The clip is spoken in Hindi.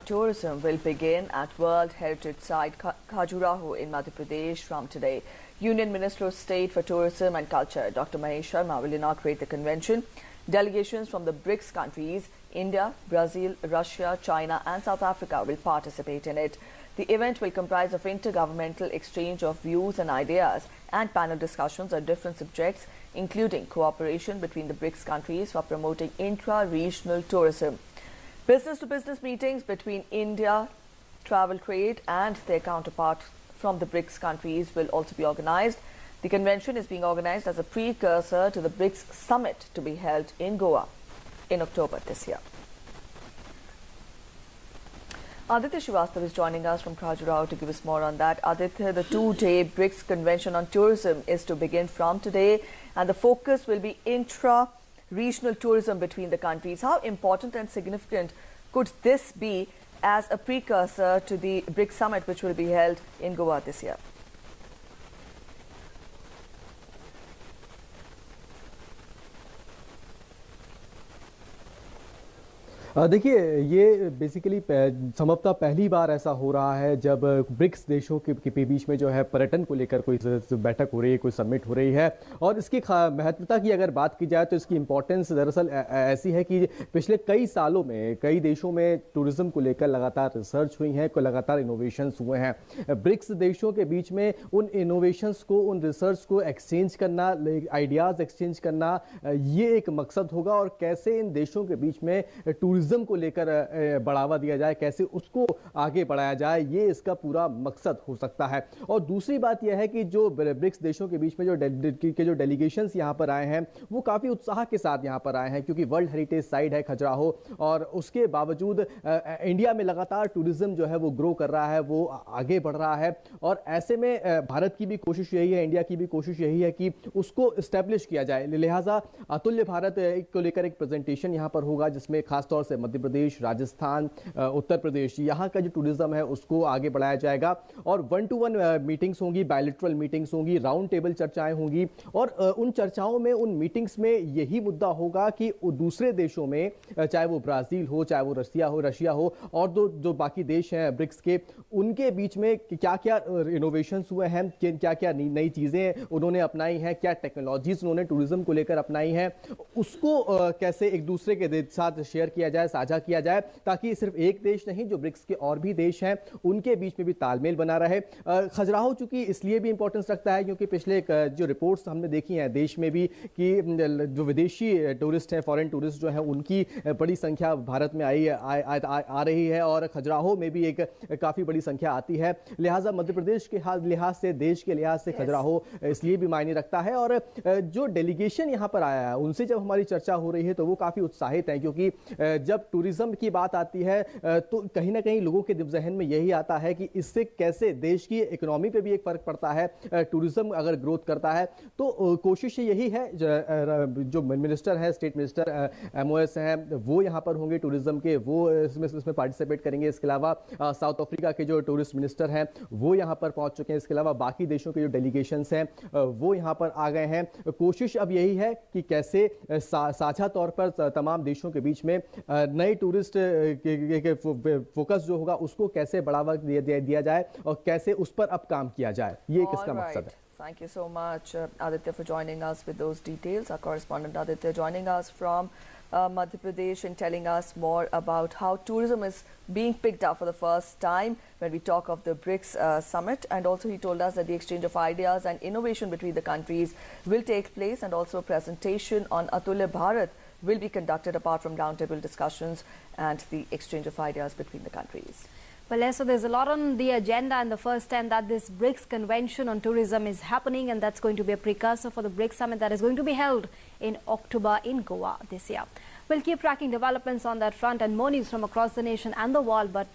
Tourism will begin at World Heritage Site Khajuraho in Madhya Pradesh from today. Union Minister of State for Tourism and Culture, Dr. Mahesh Sharma, will inaugurate the convention. Delegations from the BRICS countries, India, Brazil, Russia, China and South Africa will participate in it. The event will comprise of intergovernmental exchange of views and ideas and panel discussions on different subjects, including cooperation between the BRICS countries for promoting intra-regional tourism. Business-to-business meetings between India, travel trade and their counterparts from the BRICS countries will also be organized. The convention is being organized as a precursor to the BRICS summit to be held in Goa in October this year. Aditya Srivastava is joining us from Khajuraho to give us more on that. Aditya, the two-day BRICS convention on tourism is to begin from today and the focus will be intra-regional tourism between the countries. How important and significant could this be as a precursor to the BRICS summit which will be held in Goa this year? देखिए, ये बेसिकली संभवतः पहली बार ऐसा हो रहा है जब ब्रिक्स देशों के बीच में जो है पर्यटन को लेकर कोई बैठक हो रही है, कोई समिट हो रही है। और इसकी महत्वता की अगर बात की जाए तो इसकी इम्पोर्टेंस दरअसल ऐसी है कि पिछले कई सालों में कई देशों में टूरिज्म को लेकर लगातार रिसर्च हुई है, लगातार इनोवेशंस हुए हैं। ब्रिक्स देशों के बीच में उन इनोवेशंस को, उन रिसर्च को एक्सचेंज करना, आइडियाज़ एक्सचेंज करना, ये एक मकसद होगा। और कैसे इन देशों के बीच में टूरिज्म को लेकर बढ़ावा दिया जाए, कैसे उसको आगे बढ़ाया जाए, ये इसका पूरा मकसद हो सकता है। और दूसरी बात यह है कि जो ब्रिक्स देशों के बीच में जो डेलीगेशंस यहाँ पर आए हैं वो काफ़ी उत्साह के साथ यहाँ पर आए हैं, क्योंकि वर्ल्ड हेरिटेज साइट है खजुराहो और उसके बावजूद इंडिया में लगातार टूरिज्म जो है वो ग्रो कर रहा है, वो आगे बढ़ रहा है। और ऐसे में भारत की भी कोशिश यही है, इंडिया की भी कोशिश यही है कि उसको इस्टेब्लिश किया जाए। लिहाजा अतुल्य भारत को लेकर एक प्रेजेंटेशन यहाँ पर होगा जिसमें खासतौर से मध्य प्रदेश, राजस्थान, उत्तर प्रदेश, यहाँ का जो टूरिज्म है उसको आगे बढ़ाया जाएगा। और 1-to-1 मीटिंग्स होंगी, बायलैटरल मीटिंग्स होंगी, राउंड टेबल चर्चाएं होंगी। और उन चर्चाओं में, उन मीटिंग्स में यही मुद्दा होगा कि दूसरे देशों में, चाहे वो ब्राजील हो, चाहे वो रशिया हो और जो बाकी देश हैं ब्रिक्स के, उनके बीच में क्या क्या इनोवेशंस हुए हैं, क्या क्या नई चीजें उन्होंने अपनाई हैं, क्या टेक्नोलॉजीज उन्होंने टूरिज्म को लेकर अपनाई हैं, उसको कैसे एक दूसरे के साथ शेयर किया जाए, साझा किया जाए, ताकि सिर्फ एक देश नहीं, जो ब्रिक्स के और भी देश हैं उनके बीच में भी तालमेल बना रहे। खजुराहो चूंकि इसलिए भी इंपॉर्टेंस रखता है क्योंकि पिछले जो रिपोर्ट्स हमने देखी हैं देश में भी कि जो विदेशी टूरिस्ट हैं, फॉरेन टूरिस्ट जो हैं, उनकी बड़ी संख्या भारत में आ रही है और खजुराहो में भी एक काफी बड़ी संख्या आती है। लिहाजा मध्य प्रदेश के लिहाज से, देश के लिहाज से खजुराहो इसलिए भी मायने रखता है। और जो डेलीगेशन यहाँ पर आया है उनसे जब हमारी चर्चा हो रही है तो वो काफी उत्साहित है, क्योंकि जब टूरिज्म की बात आती है तो कहीं ना कहीं लोगों के जहन में यही आता है कि इससे कैसे देश की इकोनॉमी पे भी एक फर्क पड़ता है। टूरिज्म अगर ग्रोथ करता है तो कोशिश यही है। जो मिनिस्टर है, स्टेट मिनिस्टर MOS हैं, वो यहाँ पर होंगे टूरिज्म के, वो इसमें पार्टिसिपेट करेंगे। इसके अलावा साउथ अफ्रीका के जो टूरिस्ट मिनिस्टर हैं वो यहाँ पर पहुंच चुके हैं। इसके अलावा बाकी देशों के जो डेलीगेशंस हैं वो यहाँ पर आ गए हैं। कोशिश अब यही है कि कैसे साझा तौर पर तमाम देशों के बीच में नए टूरिस्ट के फोकस जो होगा उसको कैसे बढ़ावा दिया जाए और कैसे उस पर अब काम किया जाए, ये किसका मकसद है। Thank you so much, Aditya, for joining us with those details. Our correspondent Aditya joining us from Madhya Pradesh and telling us more about how tourism is being picked up for the first time when we talk of the BRICS summit. And also he told us that the exchange of ideas and innovation between the countries will take place, and also a presentation on Atulya Bharat will be conducted apart from roundtable discussions and the exchange of ideas between the countries. Well, yes, so there's a lot on the agenda, and the first time that this BRICS convention on tourism is happening, and that's going to be a precursor for the BRICS summit that is going to be held in October in Goa this year. We'll keep tracking developments on that front and more news from across the nation and the world, but